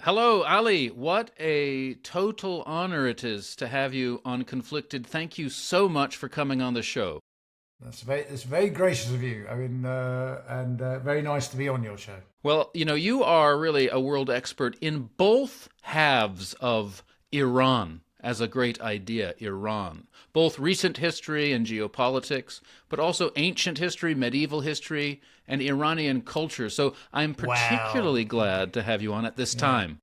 Hello, Ali. What a total honor it is to have you on Conflicted. Thank you so much for coming on the show. It's very gracious of you. I mean, and very nice to be on your show. Well, you are really a world expert in both halves of Iran as a great idea, Iran. Both recent history and geopolitics, but also ancient history, medieval history, and Iranian culture. So I'm Wow. particularly glad to have you on at this Yeah. time.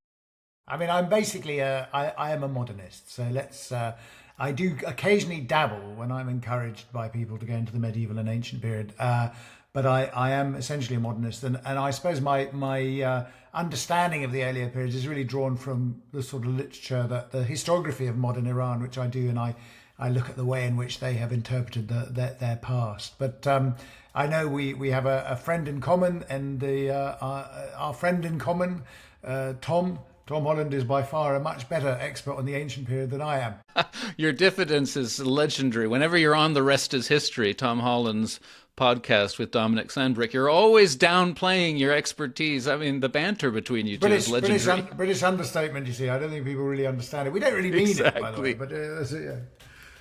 I mean, I am a modernist. So I do occasionally dabble when I'm encouraged by people to go into the medieval and ancient period. But I am essentially a modernist, and I suppose my understanding of the earlier periods is really drawn from the sort of literature, that the historiography of modern Iran, which I do, and I look at the way in which they have interpreted their past. But I know we have a friend in common, and our friend in common, Tom Holland, is by far a much better expert on the ancient period than I am. Your diffidence is legendary. Whenever you're on The Rest is History, Tom Holland's podcast with Dominic Sandbrick, you're always downplaying your expertise. I mean, the banter between you two is legendary. British understatement. You see, I don't think people really understand it. We don't really mean it, by the way. Exactly. But yeah.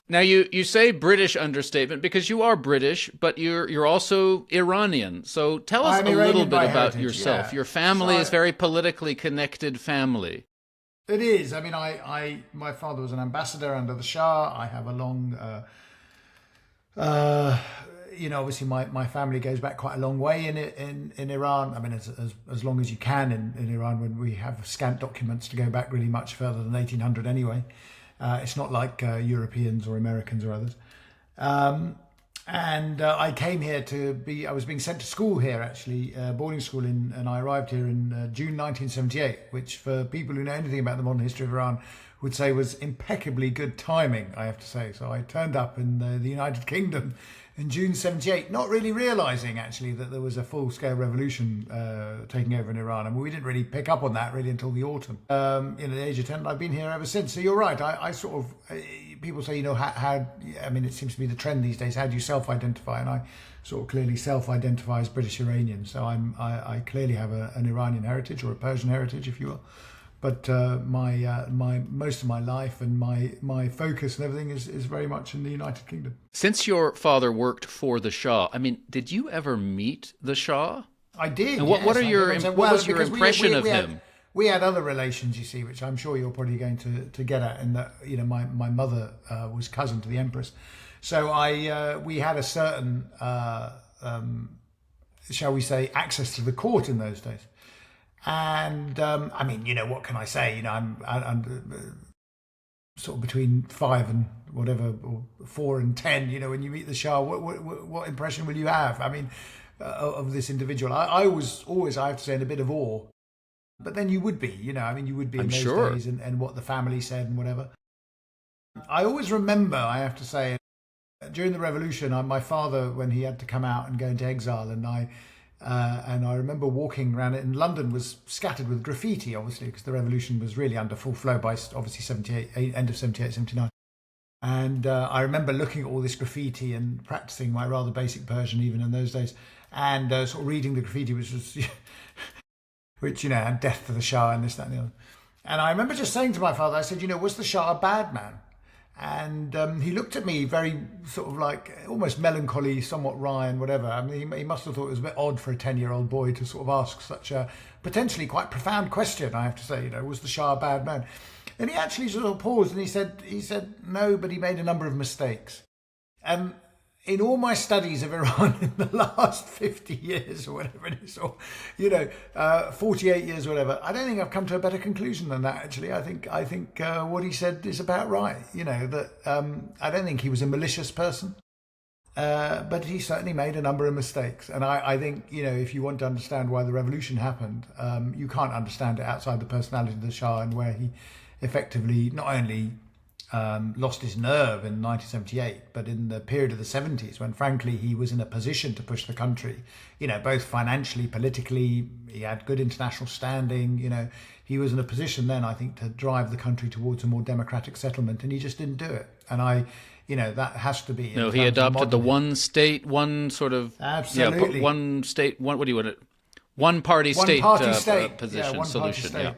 Now you say British understatement because you are British, but you're also Iranian. So tell us I'm a little Iranian bit by about heritage. yourself. Yeah. Your So family is very politically connected family. it is. I mean, my father was an ambassador under the Shah. I have a long uh, obviously my family goes back quite a long way in Iran. I mean, as long as you can in Iran, when we have scant documents to go back really much further than 1800 anyway. It's not like Europeans or Americans or others. Um, and I came here I was being sent to school here, actually, boarding school, and I arrived here in June 1978, which for people who know anything about the modern history of Iran would say was impeccably good timing, I have to say. So I turned up in the United Kingdom in June 78, not really realizing actually that there was a full-scale revolution taking over in Iran. And we didn't really pick up on that really until the autumn. In the age of 10, and I've been here ever since. So you're right. I sort of, people say, how, I mean, it seems to be the trend these days. How do you self-identify? And I sort of clearly self-identify as British Iranian. So I clearly have an Iranian heritage, or a Persian heritage, if you will. But my most of my life and my focus and everything is very much in the United Kingdom. Since your father worked for the Shah, I mean, did you ever meet the Shah? I did. And Yes, are I did. your So, what well, was your because impression of him? we had other relations, you see, which I'm sure you're probably going to get at. In that, my mother was cousin to the Empress, so we had a certain shall we say, access to the court in those days. And I mean, what can I say? I'm sort of between 5 and whatever, or 4 and 10. When you meet the Shah, what impression will you have? I mean, of this individual. I was always, I have to say, in a bit of awe. But then you would be, I mean, you would be I'm in those sure. days, and what the family said and whatever. I always remember, I have to say, during the revolution, my father, when he had to come out and go into exile, and I remember walking around it, and London was scattered with graffiti, obviously, because the revolution was really under full flow by obviously 78, end of 78, 79. And I remember looking at all this graffiti and practicing my rather basic Persian even in those days, and sort of reading the graffiti, which was, which, had death to the Shah and this, that, and the other. And I remember just saying to my father, I said, was the Shah a bad man? And he looked at me very sort of like almost melancholy, somewhat wry and whatever. I mean, he must have thought it was a bit odd for a 10-year-old boy to sort of ask such a potentially quite profound question, I have to say, was the Shah a bad man? And he actually sort of paused, and he said no, but he made a number of mistakes. And in all my studies of Iran in the last 50 years or whatever it is, or 48 years or whatever, I don't think I've come to a better conclusion than that. Actually, I think what he said is about right. That I don't think he was a malicious person, but he certainly made a number of mistakes. And I think if you want to understand why the revolution happened, you can't understand it outside the personality of the Shah, and where he effectively not only lost his nerve in 1978, but in the period of the 70s, when frankly he was in a position to push the country, both financially, politically. He had good international standing. He was in a position then, I think, to drive the country towards a more democratic settlement, and he just didn't do it. And that has to be in No, he terms of adopted the modern. one state, one sort of Absolutely. one state, one what do you want it? One party One state party state. Yeah, position one party solution. state. Yeah.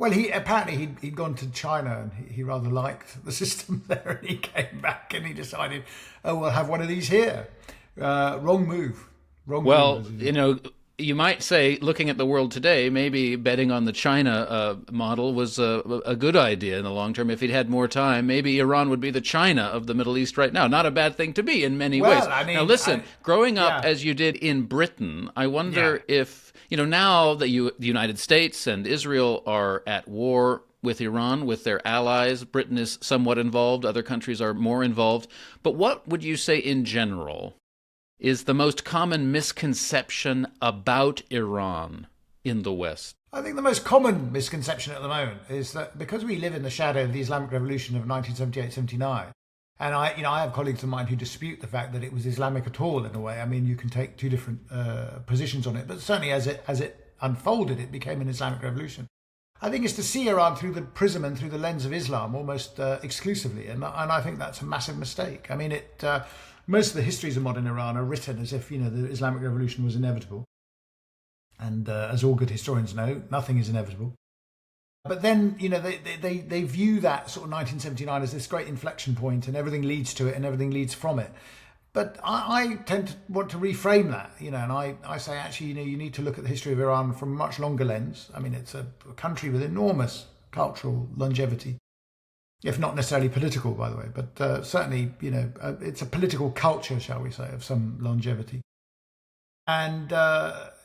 Well, he apparently he'd gone to China and he rather liked the system there, and he came back and he decided, oh, we'll have one of these here. Wrong move. Wrong move. Well, you might say, looking at the world today, maybe betting on the China model was a good idea in the long term. If he'd had more time, maybe Iran would be the China of the Middle East right now. Not a bad thing to be in many ways. I mean, now, listen, growing up yeah. as you did in Britain, I wonder if, now that the United States and Israel are at war with Iran, with their allies, Britain is somewhat involved, other countries are more involved. But what would you say in general is the most common misconception about Iran in the West? I think the most common misconception at the moment is that because we live in the shadow of the Islamic Revolution of 1978-79, and I have colleagues of mine who dispute the fact that it was Islamic at all in a way. I mean, you can take two different positions on it, but certainly as it unfolded, it became an Islamic revolution. I think it's to see Iran through the prism and through the lens of Islam almost exclusively, and I think that's a massive mistake. I mean, most of the histories of modern Iran are written as if the Islamic Revolution was inevitable, and as all good historians know, nothing is inevitable. But then they view that sort of 1979 as this great inflection point, and everything leads to it, and everything leads from it. But I tend to want to reframe that, and I say actually, you need to look at the history of Iran from a much longer lens. I mean, it's a country with enormous cultural longevity, if not necessarily political, by the way, but certainly, it's a political culture, shall we say, of some longevity. And,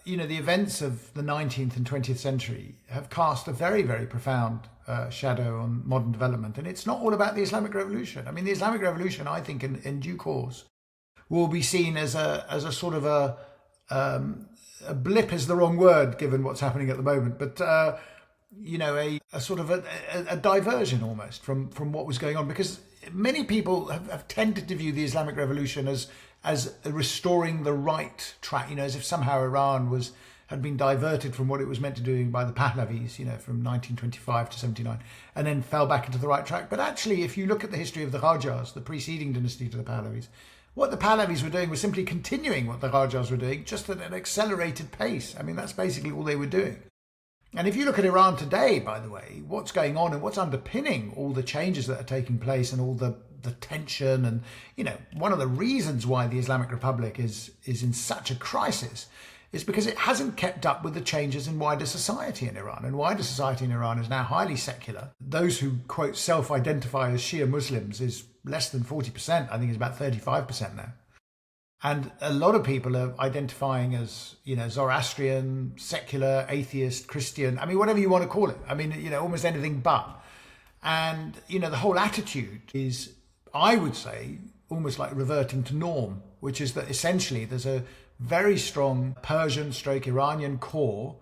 the events of the 19th and 20th century have cast a very, very profound shadow on modern development. And it's not all about the Islamic Revolution. I mean, the Islamic Revolution, I think, in due course, will be seen as a sort of a blip is the wrong word, given what's happening at the moment, but a sort of a diversion almost from what was going on, because many people have tended to view the Islamic Revolution as restoring the right track, as if somehow Iran had been diverted from what it was meant to do by the Pahlavis, from 1925 to 79, and then fell back into the right track. But actually, if you look at the history of the Rajahs, the preceding dynasty to the Pahlavis, what the Pahlavis were doing was simply continuing what the Rajahs were doing, just at an accelerated pace. I mean, that's basically all they were doing. And if you look at Iran today, by the way, what's going on and what's underpinning all the changes that are taking place and all the tension, and one of the reasons why the Islamic Republic is in such a crisis is because it hasn't kept up with the changes in wider society in Iran. And wider society in Iran is now highly secular. Those who, quote, self-identify as Shia Muslims is less than 40%. I think it's about 35% now. And a lot of people are identifying as, Zoroastrian, secular, atheist, Christian. I mean, whatever you want to call it. I mean, almost anything but. And, the whole attitude is, I would say, almost like reverting to norm, which is that essentially there's a very strong Persian/Iranian core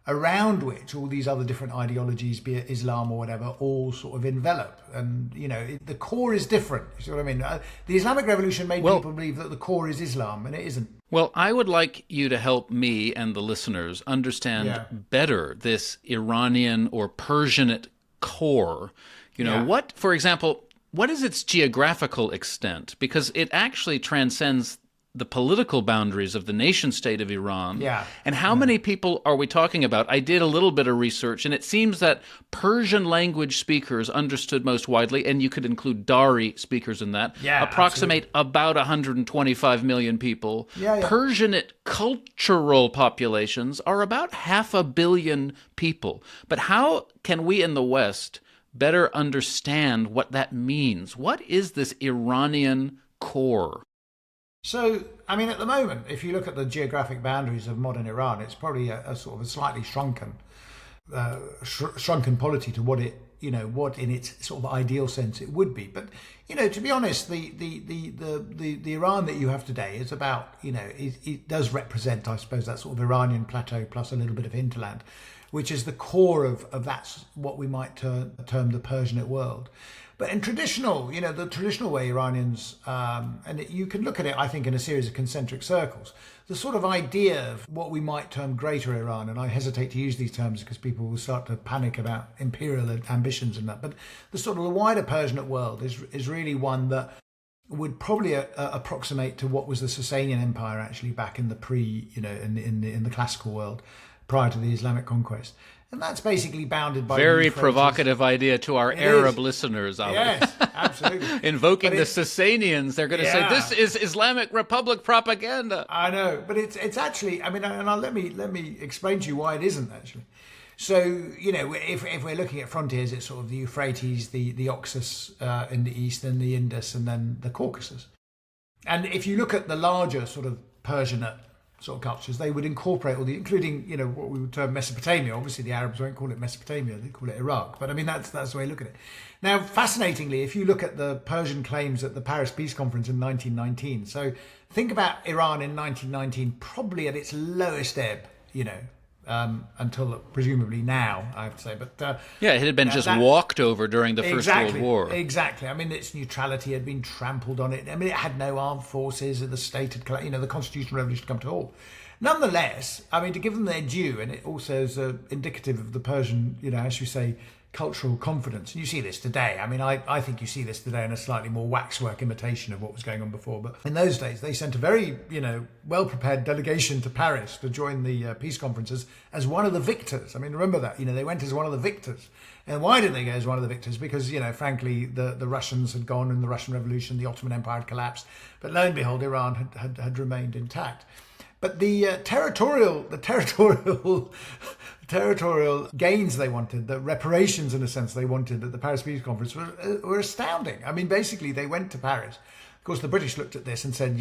around which all these other different ideologies, be it Islam or whatever, all sort of envelop. And, the core is different. You see what I mean? The Islamic Revolution made people believe that the core is Islam, and it isn't. Well, I would like you to help me and the listeners understand better this Iranian or Persianate core. What, for example, what is its geographical extent? Because it actually transcends the political boundaries of the nation-state of Iran. Yeah. And how many people are we talking about? I did a little bit of research, and it seems that Persian language speakers understood most widely, and you could include Dari speakers in that, approximate about 125 million people. Persianate cultural populations are about 500 million people. But how can we in the West better understand what that means? What is this Iranian core? So, I mean, at the moment, if you look at the geographic boundaries of modern Iran, it's probably a sort of a slightly shrunken polity to what it, what in its sort of ideal sense it would be. But, to be honest, the Iran that you have today is about, it does represent, I suppose, that sort of Iranian plateau plus a little bit of hinterland, which is the core of that's what we might term the Persianate world. But in traditional, the traditional way Iranians, and you can look at it, I think, in a series of concentric circles, the sort of idea of what we might term Greater Iran, and I hesitate to use these terms because people will start to panic about imperial ambitions and that, but the sort of the wider Persianate world is really one that would probably approximate to what was the Sasanian Empire actually back in the in the classical world prior to the Islamic conquest. And that's basically bounded by Very the Euphrates. provocative idea to our Arab listeners, Ali. Yes, absolutely. Invoking the Sassanians, they're going to say, this is Islamic Republic propaganda. I know, but it's actually, I mean, and let me explain to you why it isn't, actually. So, if we're looking at frontiers, it's sort of the Euphrates, the Oxus in the east, and the Indus, and then the Caucasus. And if you look at the larger sort of Persianate sort of cultures, they would incorporate all including, what we would term Mesopotamia. Obviously, the Arabs won't call it Mesopotamia; they call it Iraq. But I mean, that's the way you look at it. Now, fascinatingly, if you look at the Persian claims at the Paris Peace Conference in 1919, so think about Iran in 1919, probably at its lowest ebb, until presumably now, I have to say. But it had been just walked over during the First World War. Exactly. I mean, its neutrality had been trampled on it. I mean, it had no armed forces. The state had, the constitutional revolution had come to a halt. Nonetheless, I mean, to give them their due, and it also is indicative of the Persian, as you say, cultural confidence. And you see this today. I mean, I think you see this today in a slightly more waxwork imitation of what was going on before. But in those days, they sent a very, well-prepared delegation to Paris to join the peace conferences as one of the victors. I mean, remember that. They went as one of the victors. And why did they go as one of the victors? Because, frankly, the Russians had gone in the Russian Revolution, the Ottoman Empire had collapsed. But lo and behold, Iran had remained intact. But the territorial gains they wanted, the reparations in a sense they wanted at the Paris Peace Conference were astounding. I mean, basically they went to Paris. Of course, the British looked at this and said,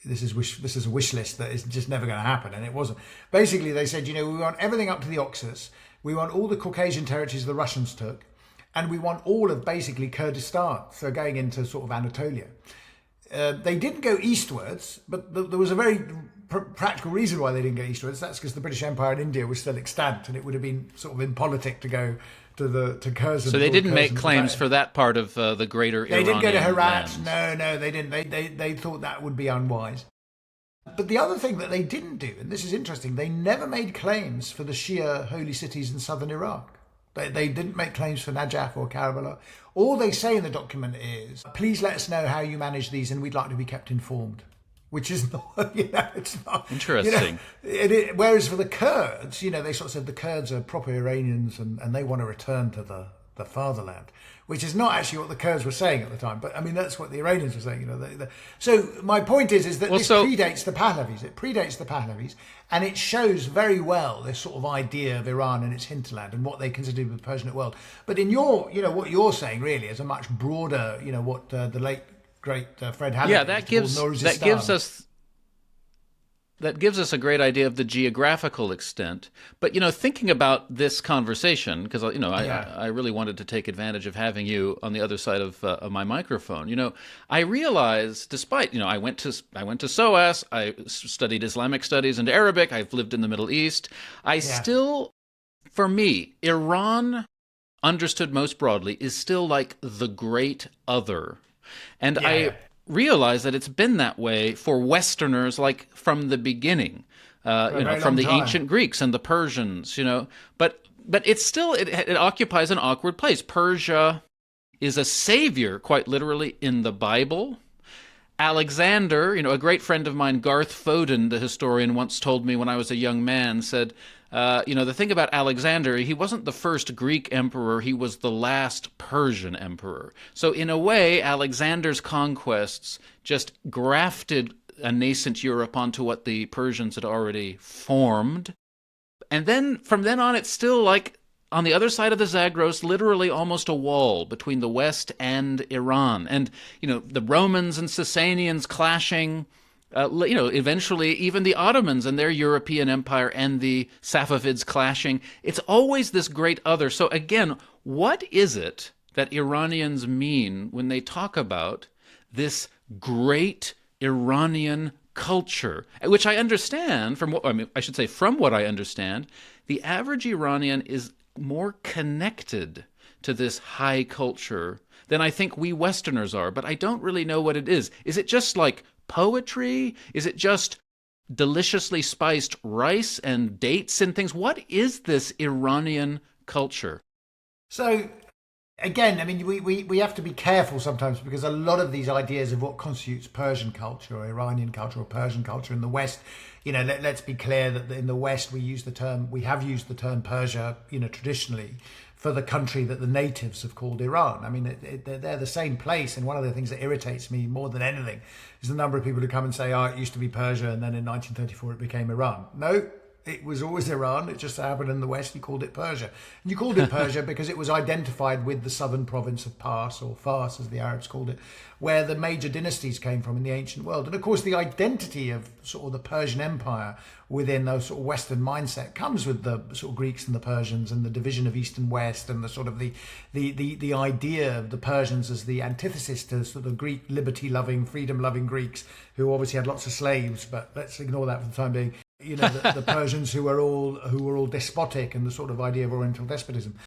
this is a wish list that is just never going to happen, and it wasn't. Basically, they said, we want everything up to the Oxus, we want all the Caucasian territories the Russians took, and we want all of basically Kurdistan, so going into sort of Anatolia. They didn't go eastwards, but there was a very practical reason why they didn't go eastwards. That's because the British Empire in India was still extant, and it would have been sort of impolitic to go to Curzon. So they didn't make claims for that part of the greater Iranian They didn't go to Herat. lands. No, they didn't. They thought that would be unwise. But the other thing that they didn't do, and this is interesting, they never made claims for the Shia holy cities in southern Iraq. They didn't make claims for Najaf or Karbala. All they say in the document is, please let us know how you manage these and we'd like to be kept informed. Which is not, it's not... Interesting. Whereas for the Kurds, they sort of said the Kurds are proper Iranians and they want to return to the fatherland, which is not actually what the Kurds were saying at the time. But, I mean, that's what the Iranians were saying. So my point is that this predates the Pahlavis. It predates the Pahlavis, and it shows very well this sort of idea of Iran and its hinterland and what they consider the Persianate world. But in what you're saying really is a much broader, what the late great Fred Halladay that gives us a great idea of the geographical extent. But, thinking about this conversation, because, I really wanted to take advantage of having you on the other side of my microphone. I realized, despite, I went to SOAS, I studied Islamic studies and Arabic, I've lived in the Middle East. Still, for me, Iran, understood most broadly, is still like the great other. And I realize that it's been that way for Westerners, like from the beginning, from the ancient Greeks and the Persians, but it's still, it occupies an awkward place. Persia is a savior, quite literally, in the Bible. Alexander, a great friend of mine, Garth Foden, the historian, once told me when I was a young man, said, the thing about Alexander, he wasn't the first Greek emperor, he was the last Persian emperor. So in a way, Alexander's conquests just grafted a nascent Europe onto what the Persians had already formed. And then, from then on, it's still like, on the other side of the Zagros, literally almost a wall between the West and Iran. And, the Romans and Sassanians clashing, eventually even the Ottomans and their European empire and the Safavids clashing. It's always this great other. So again, what is it that Iranians mean when they talk about this great Iranian culture, which I understand from what I understand, the average Iranian is more connected to this high culture than I think we Westerners are, but I don't really know what it is. Is it just like poetry? Is it just deliciously spiced rice and dates and things? What is this Iranian culture? So Again, I mean, we have to be careful sometimes because a lot of these ideas of what constitutes Persian culture or Iranian culture or Persian culture in the West, let's be clear that in the West we have used the term Persia, traditionally for the country that the natives have called Iran. I mean, they're the same place. And one of the things that irritates me more than anything is the number of people who come and say, oh, it used to be Persia and then in 1934 it became Iran. No, it was always Iran. It just happened in the West. You called it Persia. And you called it Persia because it was identified with the southern province of Pars, or Fars as the Arabs called it, where the major dynasties came from in the ancient world. And of course, the identity of sort of the Persian Empire within those sort of Western mindset comes with the sort of Greeks and the Persians and the division of East and West and the sort of the idea of the Persians as the antithesis to sort of Greek liberty-loving, freedom-loving Greeks who obviously had lots of slaves, but let's ignore that for the time being. The Persians who were all despotic, and the sort of idea of Oriental despotism.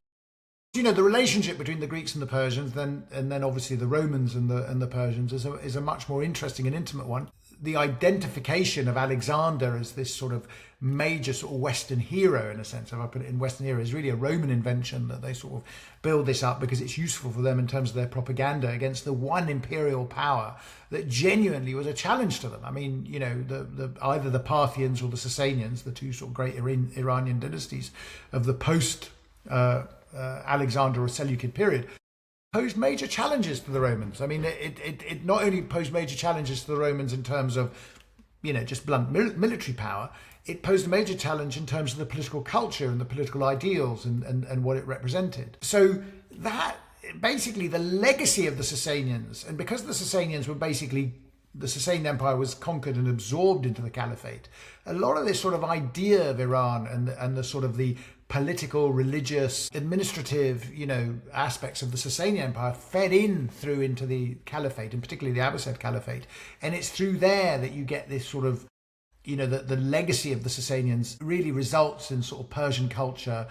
The relationship between the Greeks and the Persians, and then obviously the Romans and the Persians is a much more interesting and intimate one. The identification of Alexander as this sort of major sort of Western hero, in a sense, if I put it in Western hero, is really a Roman invention that they sort of build this up because it's useful for them in terms of their propaganda against the one imperial power that genuinely was a challenge to them. I mean, either the Parthians or the Sasanians, the two sort of great Iranian dynasties of the post Alexander or Seleucid period, posed major challenges to the Romans. I mean, it not only posed major challenges to the Romans in terms of, just blunt military power, it posed a major challenge in terms of the political culture and the political ideals and what it represented. So that, basically, the legacy of the Sasanians, and because the Sasanians were basically, the Sasanian Empire was conquered and absorbed into the Caliphate, a lot of this sort of idea of Iran and the sort of the political, religious, administrative, aspects of the Sasanian Empire fed through into the Caliphate, and particularly the Abbasid Caliphate. And it's through there that you get this sort of, the legacy of the Sasanians really results in sort of Persian culture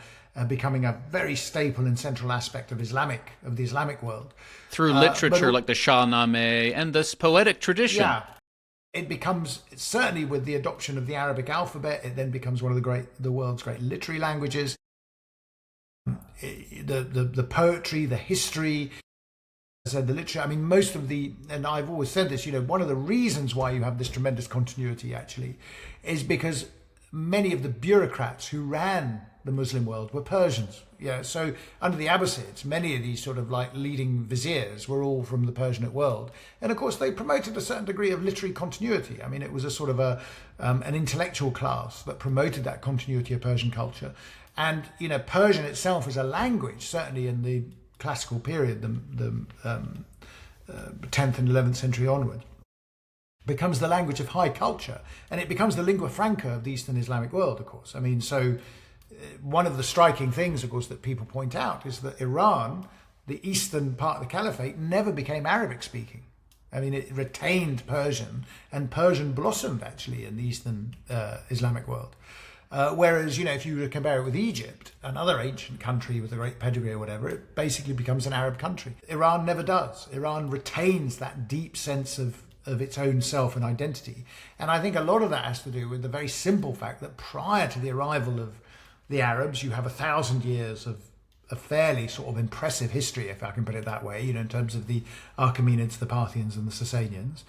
becoming a very staple and central aspect of the Islamic world. Through literature like the Shahnameh and this poetic tradition. Yeah. It becomes, certainly with the adoption of the Arabic alphabet, it then becomes one of the world's great literary languages. The poetry, the history, the literature. I mean, most of and I've always said this, one of the reasons why you have this tremendous continuity actually is because many of the bureaucrats who ran the Muslim world were Persians. So under the Abbasids, many of these sort of like leading viziers were all from the Persianate world. And of course, they promoted a certain degree of literary continuity. I mean, it was a sort of an intellectual class that promoted that continuity of Persian culture. And, Persian itself as a language, certainly in the classical period, the 10th and 11th century onward, becomes the language of high culture. And it becomes the lingua franca of the Eastern Islamic world, of course. I mean, so one of the striking things, of course, that people point out is that Iran, the eastern part of the Caliphate, never became Arabic speaking. I mean, it retained Persian, and Persian blossomed actually in the Eastern Islamic world. Whereas, if you were to compare it with Egypt, another ancient country with a great pedigree or whatever, it basically becomes an Arab country. Iran never does. Iran retains that deep sense of its own self and identity. And I think a lot of that has to do with the very simple fact that prior to the arrival of the Arabs, you have 1,000 years of a fairly sort of impressive history, if I can put it that way, in terms of the Achaemenids, the Parthians and the Sasanians.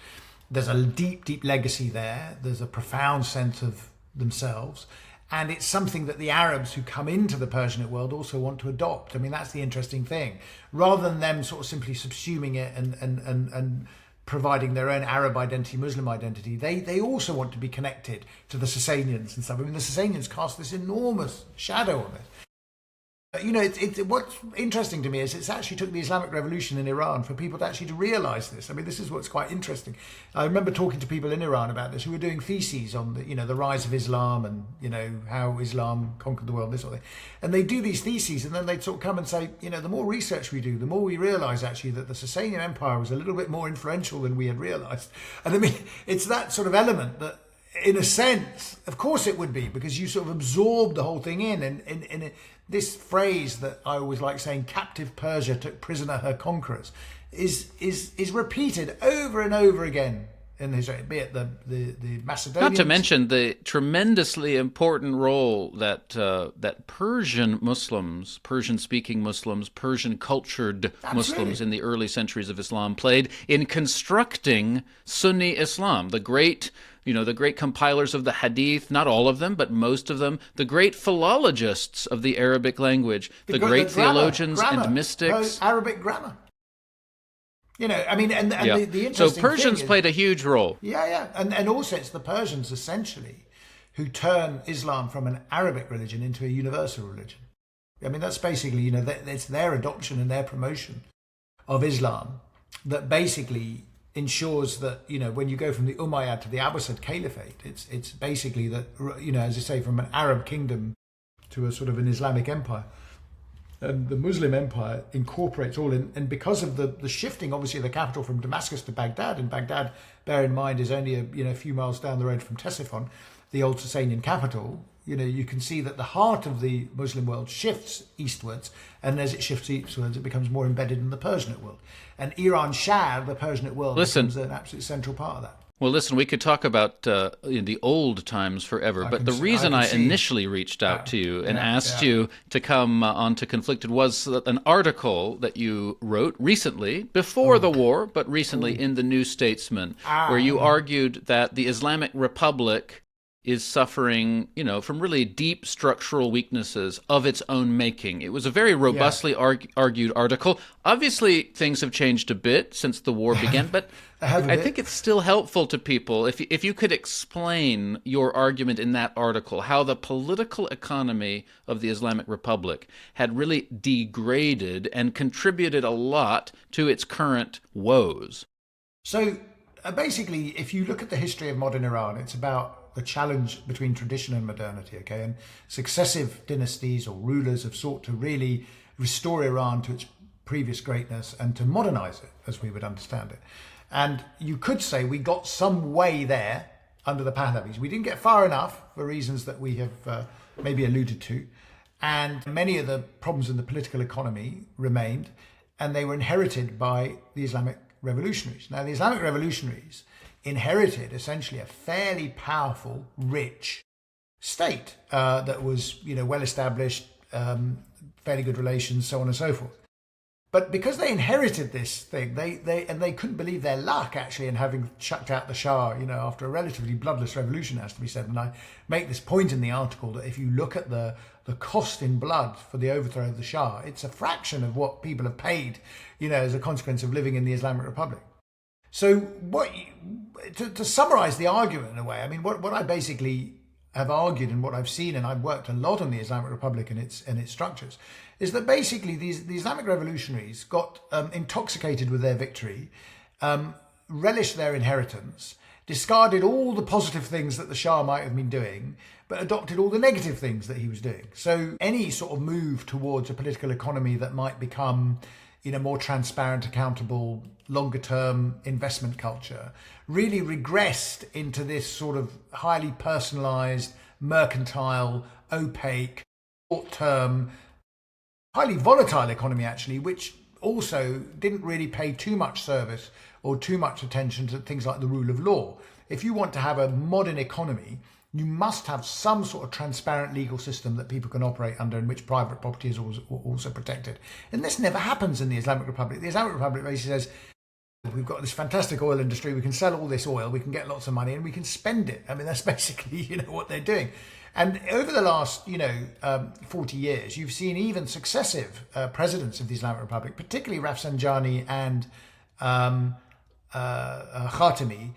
There's a deep, deep legacy there. There's a profound sense of themselves. And it's something that the Arabs who come into the Persianate world also want to adopt. I mean, that's the interesting thing. Rather than them sort of simply subsuming it and providing their own Arab identity, Muslim identity, they also want to be connected to the Sasanians and stuff. I mean, the Sasanians cast this enormous shadow on it. What's interesting to me is it's actually took the Islamic Revolution in Iran for people to actually to realise this. I mean, this is what's quite interesting. I remember talking to people in Iran about this who were doing theses on the rise of Islam and how Islam conquered the world, this sort of thing. And they do these theses, and then they'd sort of come and say, the more research we do, the more we realise actually that the Sasanian Empire was a little bit more influential than we had realised. And I mean, it's that sort of element that, in a sense, of course it would be, because you sort of absorb the whole thing in. And this phrase that I always like saying, captive Persia took prisoner her conquerors, is repeated over and over again in the history, be it the Not Macedonians. to mention the tremendously important role that that Persian Muslims, Persian-speaking Muslims, Persian-cultured Muslims in the early centuries of Islam played in constructing Sunni Islam. The great, the great compilers of the Hadith, not all of them, but most of them, the great philologists of the Arabic language, the great theologians and mystics. Arabic grammar. I mean, and Yeah. the interesting So Persians thing is, played a huge role. yeah. And also it's the Persians, essentially, who turn Islam from an Arabic religion into a universal religion. I mean, that's basically, it's their adoption and their promotion of Islam that basically ensures that, when you go from the Umayyad to the Abbasid Caliphate, it's basically that, as I say, from an Arab kingdom to a sort of an Islamic empire. And the Muslim empire incorporates all in, and because of the shifting, obviously, of the capital from Damascus to Baghdad, and Baghdad, bear in mind, is only a few miles down the road from Ctesiphon, the old Sasanian capital. You can see that the heart of the Muslim world shifts eastwards, and as it shifts eastwards, it becomes more embedded in the Persianate world. And Iran Shah, the Persianate world, becomes an absolute central part of that. Well, listen, we could talk about in the old times forever, but the reason I initially reached out to you and asked you to come on to Conflicted was an article that you wrote recently, before the war, but recently in the New Statesman, where you argued that the Islamic Republic is suffering, from really deep structural weaknesses of its own making. It was a very robustly argued article. Obviously, things have changed a bit since the war began, but I think it's still helpful to people if you could explain your argument in that article, how the political economy of the Islamic Republic had really degraded and contributed a lot to its current woes. So basically, if you look at the history of modern Iran, it's about the challenge between tradition and modernity, okay? And successive dynasties or rulers have sought to really restore Iran to its previous greatness and to modernize it as we would understand it. And you could say we got some way there under the Pahlavis. We didn't get far enough for reasons that we have maybe alluded to. And many of the problems in the political economy remained, and they were inherited by the Islamic revolutionaries. Now, the Islamic revolutionaries inherited essentially a fairly powerful, rich state that was, well established, fairly good relations, so on and so forth. But because they inherited this thing, they couldn't believe their luck actually in having chucked out the Shah, after a relatively bloodless revolution, has to be said. And I make this point in the article that if you look at the cost in blood for the overthrow of the Shah, it's a fraction of what people have paid, as a consequence of living in the Islamic Republic. So to summarize the argument in a way, I mean, what I basically have argued and what I've seen, and I've worked a lot on the Islamic Republic and its structures, is that basically the Islamic revolutionaries got intoxicated with their victory, relished their inheritance, discarded all the positive things that the Shah might have been doing, but adopted all the negative things that he was doing. So any sort of move towards a political economy that might become more transparent, accountable, longer term investment culture really regressed into this sort of highly personalized, mercantile, opaque, short term, highly volatile economy actually, which also didn't really pay too much service or too much attention to things like the rule of law. If you want to have a modern economy, you must have some sort of transparent legal system that people can operate under, in which private property is also protected. And this never happens in the Islamic Republic. The Islamic Republic basically says, we've got this fantastic oil industry, we can sell all this oil, we can get lots of money, and we can spend it. I mean, that's basically, what they're doing. And over the last, 40 years, you've seen even successive presidents of the Islamic Republic, particularly Rafsanjani and Khatami,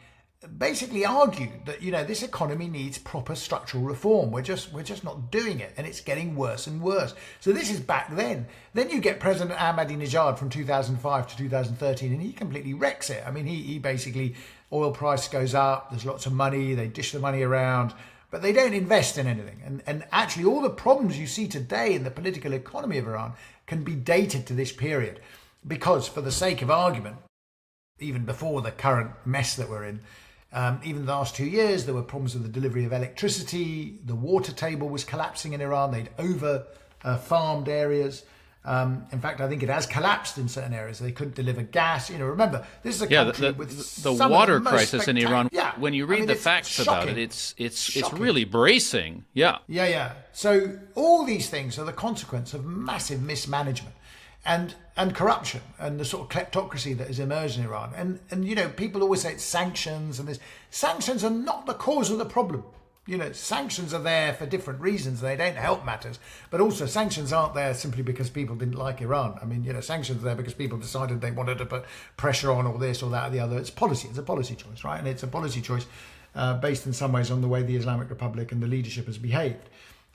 basically argued that this economy needs proper structural reform. We're just not doing it, and it's getting worse and worse. So this is back then. Then you get President Ahmadinejad from 2005 to 2013, and he completely wrecks it. I mean, he basically, oil price goes up, there's lots of money, they dish the money around, but they don't invest in anything. And actually all the problems you see today in the political economy of Iran can be dated to this period, because for the sake of argument, even before the current mess that we're in, even the last 2 years, there were problems with the delivery of electricity. The water table was collapsing in Iran. They'd over farmed areas. In fact, I think it has collapsed in certain areas. They couldn't deliver gas. Remember, this is a Yeah, country the with water crisis in Iran. Yeah, When you read the facts about it, it's shocking. really bracing. Yeah. Yeah. So all these things are the consequence of massive mismanagement and corruption and the sort of kleptocracy that has emerged in Iran. And people always say it's sanctions and this. Sanctions are not the cause of the problem. Sanctions are there for different reasons. They don't help matters. But also sanctions aren't there simply because people didn't like Iran. Sanctions are there because people decided they wanted to put pressure on or this or that or the other. It's policy. It's a policy choice, right? And it's a policy choice based in some ways on the way the Islamic Republic and the leadership has behaved.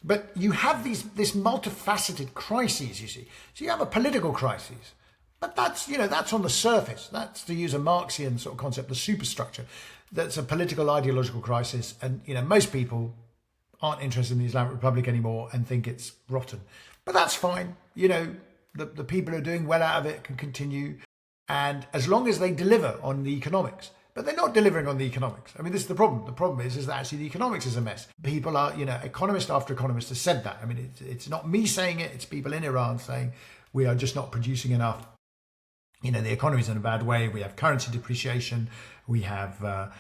But you have this multifaceted crises, you see. So you have a political crisis. But that's on the surface. That's, to use a Marxian sort of concept, the superstructure. That's a political ideological crisis, and most people aren't interested in the Islamic Republic anymore and think it's rotten. But that's fine. The people who are doing well out of it can continue, and as long as they deliver on the economics. But they're not delivering on the economics. This is the problem. The problem is that actually the economics is a mess. People are, economist after economist has said that. It's not me saying it. It's people in Iran saying we are just not producing enough. The economy's in a bad way. We have currency depreciation. We have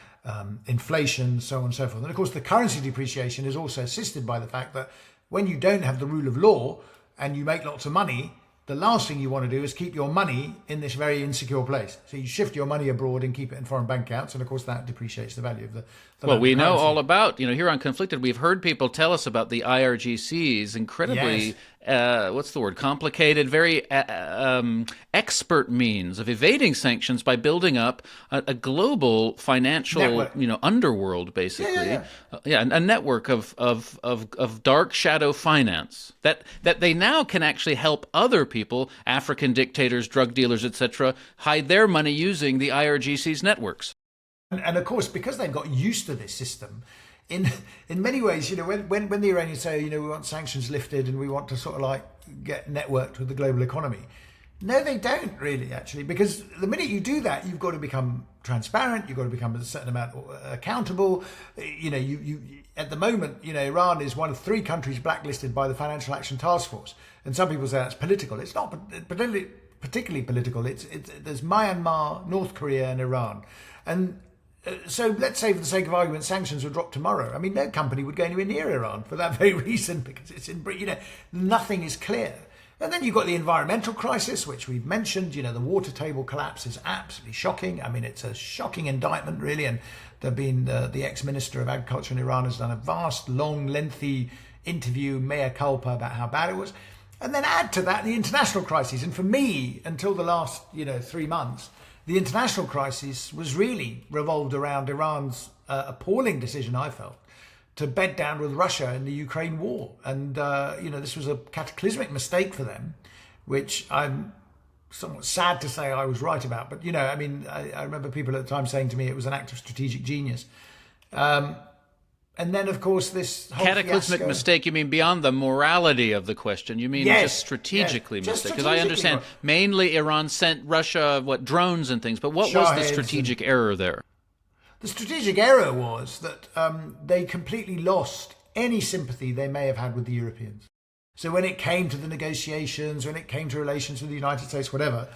inflation, so on and so forth. And of course, the currency depreciation is also assisted by the fact that when you don't have the rule of law and you make lots of money, the last thing you want to do is keep your money in this very insecure place. So you shift your money abroad and keep it in foreign bank accounts, and of course that depreciates the value of the well, we know currency. all about, here on Conflicted, we've heard people tell us about the IRGC's incredibly, what's the word, complicated, very expert means of evading sanctions by building up a global financial, network. Underworld, basically. Yeah. A network of dark shadow finance that they now can actually help other people, African dictators, drug dealers, etc., hide their money using the IRGC's networks. And of course, because they've got used to this system, in many ways, when the Iranians say, we want sanctions lifted and we want to sort of like get networked with the global economy. No, they don't really, actually, because the minute you do that, you've got to become transparent. You've got to become a certain amount accountable. You at the moment, Iran is one of 3 countries blacklisted by the Financial Action Task Force. And some people say that's political. It's not particularly political. There's Myanmar, North Korea and Iran. And so let's say, for the sake of argument, sanctions were dropped tomorrow. No company would go anywhere near Iran for that very reason, because it's nothing is clear. And then you've got the environmental crisis, which we've mentioned. The water table collapse is absolutely shocking. It's a shocking indictment, really. And there've been the ex-minister of agriculture in Iran has done a vast, long, lengthy interview, mea culpa, about how bad it was. And then add to that the international crisis. And for me, until the last 3 months, the international crisis was really revolved around Iran's appalling decision, I felt, to bed down with Russia in the Ukraine war. And, this was a cataclysmic mistake for them, which I'm somewhat sad to say I was right about. But, I remember people at the time saying to me it was an act of strategic genius. And then, of course, this whole cataclysmic mistake, you mean beyond the morality of the question? You mean just strategically mistake? Because I understand mainly Iran sent Russia, drones and things. But what was the strategic error there? The strategic error was that they completely lost any sympathy they may have had with the Europeans. So when it came to the negotiations, when it came to relations with the United States, whatever,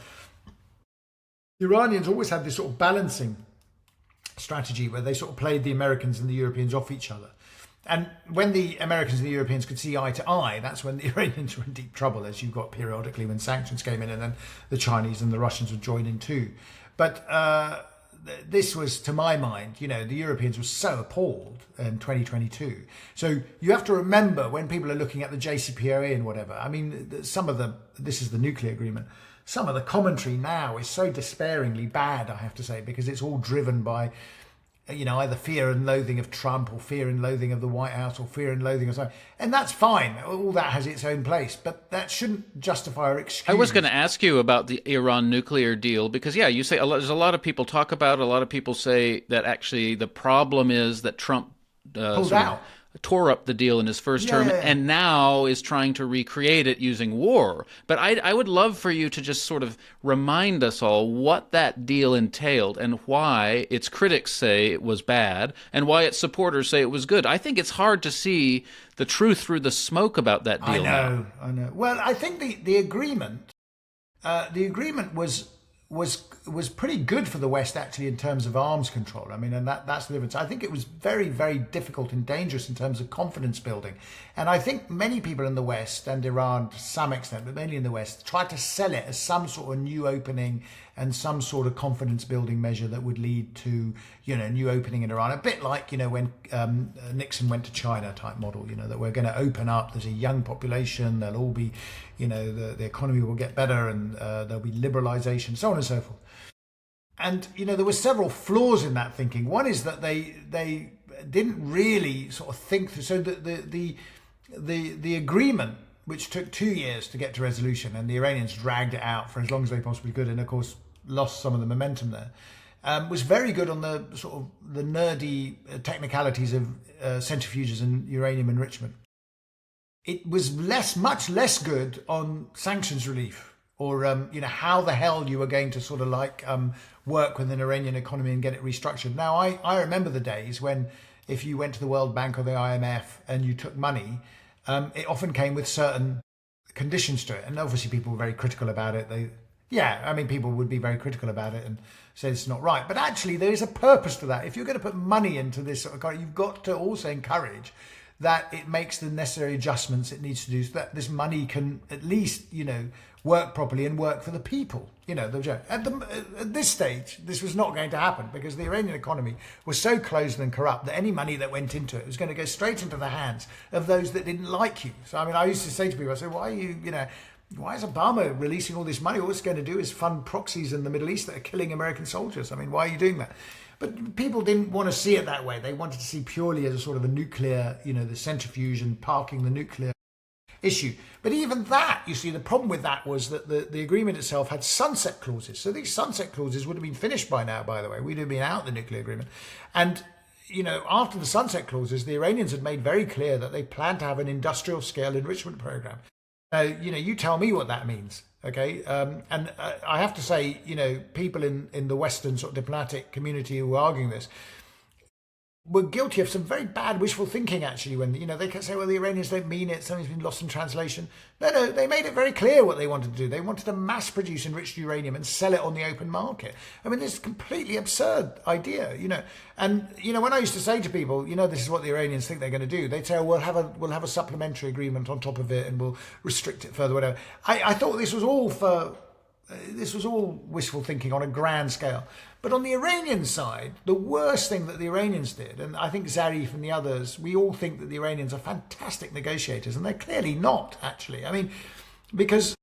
the Iranians always had this sort of balancing strategy where they sort of played the Americans and the Europeans off each other. And when the Americans and the Europeans could see eye to eye, that's when the Iranians were in deep trouble, as you got periodically when sanctions came in, and then the Chinese and the Russians would join in too. But this was, to my mind, the Europeans were so appalled in 2022. So you have to remember, when people are looking at the JCPOA and whatever, this is the nuclear agreement, some of the commentary now is so despairingly bad, I have to say, because it's all driven by, either fear and loathing of Trump, or fear and loathing of the White House, or fear and loathing of something. And that's fine. All that has its own place, but that shouldn't justify or excuse. I was going to ask you about the Iran nuclear deal, because, you say there's a lot of people talk about it. A lot of people say that actually the problem is that Trump pulled out. tore up the deal in his first Yeah, term yeah, yeah. and now is trying to recreate it using war. But I would love for you to just sort of remind us all what that deal entailed and why its critics say it was bad and why its supporters say it was good. I think it's hard to see the truth through the smoke about that I deal now. know, I know. Well, I think the agreement was pretty good for the West actually in terms of arms control. I mean, and that's the difference. I think it was very, very difficult and dangerous in terms of confidence building. And I think many people in the West and Iran to some extent, but mainly in the West, tried to sell it as some sort of new opening and some sort of confidence building measure that would lead to, new opening in Iran. A bit like, when Nixon went to China type model, that we're going to open up. There's a young population. They'll all be, the economy will get better and there'll be liberalization, so on and so forth. And there were several flaws in that thinking. One is that they didn't really sort of think through. So the agreement, which took 2 years to get to resolution, and the Iranians dragged it out for as long as they possibly could, and of course lost some of the momentum there, was very good on the sort of the nerdy technicalities of centrifuges and uranium enrichment. It was much less good on sanctions relief or how the hell you were going to sort of work with an Iranian economy and get it restructured. Now, I remember the days when if you went to the World Bank or the IMF and you took money, it often came with certain conditions to it. And obviously people were very critical about it. People would be very critical about it and say it's not right. But actually there is a purpose to that. If you're going to put money into this sort of, you've got to also encourage that it makes the necessary adjustments it needs to do so that this money can at least, work properly and work for the people. At this stage, this was not going to happen because the Iranian economy was so closed and corrupt that any money that went into it was going to go straight into the hands of those that didn't like you. So, I used to say to people, I said, why is Obama releasing all this money? All it's going to do is fund proxies in the Middle East that are killing American soldiers. Why are you doing that? But people didn't want to see it that way. They wanted to see purely as a sort of a nuclear, the centrifuge and parking the nuclear issue. But even that, you see, the problem with that was that the agreement itself had sunset clauses. So these sunset clauses would have been finished by now, by the way. We'd have been out the nuclear agreement. And, after the sunset clauses, the Iranians had made very clear that they planned to have an industrial scale enrichment program. You tell me what that means. Okay. And I have to say, people in the Western sort of diplomatic community who were arguing this were guilty of some very bad wishful thinking, actually, when, they can say, well, the Iranians don't mean it, something's been lost in translation. No, they made it very clear what they wanted to do. They wanted to mass produce enriched uranium and sell it on the open market. This is a completely absurd idea, And, when I used to say to people, this is what the Iranians think they're going to do, they'd say, oh, we'll have a supplementary agreement on top of it and we'll restrict it further, whatever. I thought this was all wishful thinking on a grand scale. But on the Iranian side, the worst thing that the Iranians did, and I think Zarif and the others, we all think that the Iranians are fantastic negotiators, and they're clearly not, actually. Because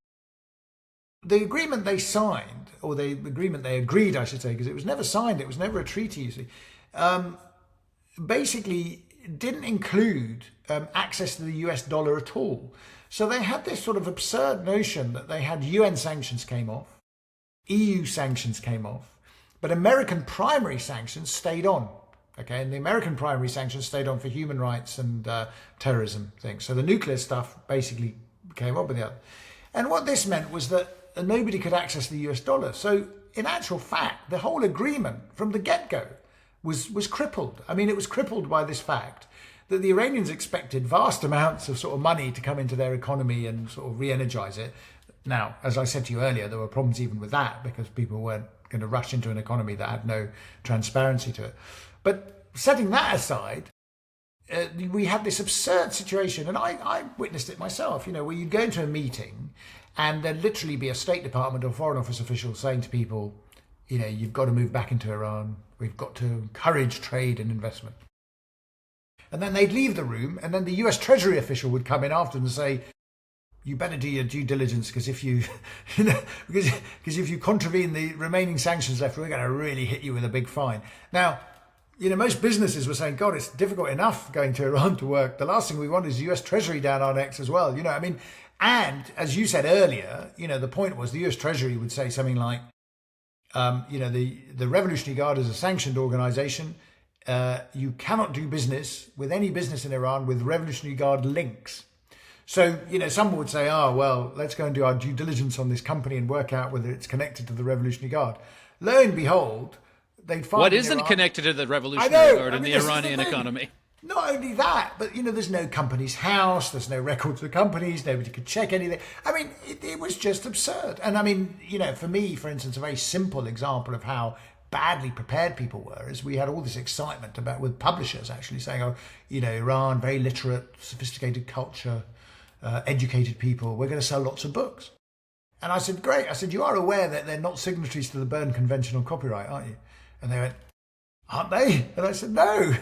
the agreement they signed, or the agreement they agreed, I should say, because it was never signed, it was never a treaty, you see, basically didn't include access to the US dollar at all. So they had this sort of absurd notion that they had UN sanctions came off, EU sanctions came off, but American primary sanctions stayed on. Okay, and the American primary sanctions stayed on for human rights and terrorism things. So the nuclear stuff basically came up with the other. And what this meant was that nobody could access the US dollar. So in actual fact, the whole agreement from the get-go was crippled. It was crippled by this fact that the Iranians expected vast amounts of sort of money to come into their economy and sort of re-energize it. Now, as I said to you earlier, there were problems even with that because people weren't going to rush into an economy that had no transparency to it. But setting that aside, we had this absurd situation, and I witnessed it myself, where you'd go into a meeting and there'd literally be a State Department or Foreign Office official saying to people, you've got to move back into Iran. We've got to encourage trade and investment. And then they'd leave the room, and then the US Treasury official would come in after and say, you better do your due diligence because if you because if you contravene the remaining sanctions left, we're going to really hit you with a big fine. Now, most businesses were saying, God, it's difficult enough going to Iran to work. The last thing we want is US Treasury down our necks as well. And as you said earlier, the point was the US Treasury would say something like, the Revolutionary Guard is a sanctioned organization. you cannot do business with any business in Iran with Revolutionary Guard links. So, someone would say, oh, well, let's go and do our due diligence on this company and work out whether it's connected to the Revolutionary Guard. Lo and behold, they'd find What in isn't Iran, connected to the Revolutionary Guard in the Iranian economy? Not only that, but there's no company's house, there's no records of the companies, nobody could check anything. I mean, it was just absurd. And I mean, for me, for instance, a very simple example of how badly prepared people were is we had all this excitement about with publishers actually saying, oh, Iran, very literate, sophisticated culture, educated people, we're going to sell lots of books. And I said, great. I said, you are aware that they're not signatories to the Berne Convention on Copyright, aren't you? And they went, aren't they? And I said, no.